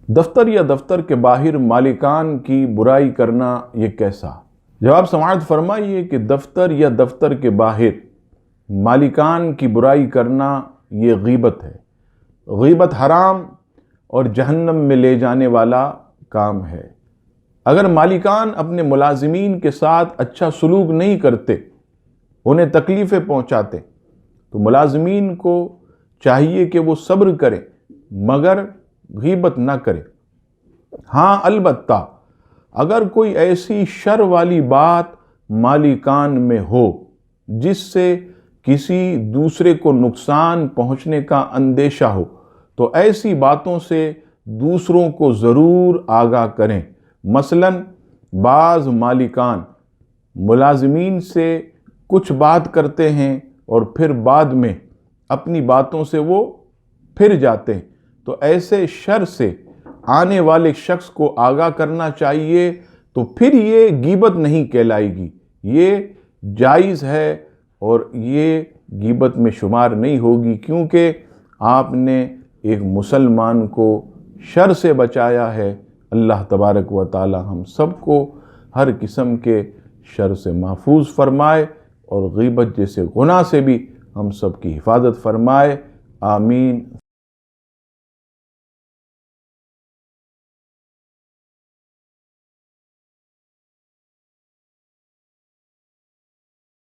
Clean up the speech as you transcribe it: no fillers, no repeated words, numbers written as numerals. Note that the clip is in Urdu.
دفتر یا دفتر کے باہر مالکان کی برائی کرنا یہ کیسا؟ جواب سماعت فرمائیے کہ دفتر یا دفتر کے باہر مالکان کی برائی کرنا یہ غیبت ہے۔ غیبت حرام اور جہنم میں لے جانے والا کام ہے۔ اگر مالکان اپنے ملازمین کے ساتھ اچھا سلوک نہیں کرتے، انہیں تکلیفیں پہنچاتے، تو ملازمین کو چاہیے کہ وہ صبر کریں مگر غیبت نہ کرے۔ ہاں البتہ اگر کوئی ایسی شر والی بات مالکان میں ہو جس سے کسی دوسرے کو نقصان پہنچنے کا اندیشہ ہو تو ایسی باتوں سے دوسروں کو ضرور آگاہ کریں۔ مثلاً بعض مالکان ملازمین سے کچھ بات کرتے ہیں اور پھر بعد میں اپنی باتوں سے وہ پھر جاتے ہیں، تو ایسے شر سے آنے والے شخص کو آگاہ کرنا چاہیے، تو پھر یہ غیبت نہیں کہلائے گی، یہ جائز ہے اور یہ غیبت میں شمار نہیں ہوگی، کیونکہ آپ نے ایک مسلمان کو شر سے بچایا ہے۔ اللہ تبارک و تعالی ہم سب کو ہر قسم کے شر سے محفوظ فرمائے اور غیبت جیسے گناہ سے بھی ہم سب کی حفاظت فرمائے۔ آمین۔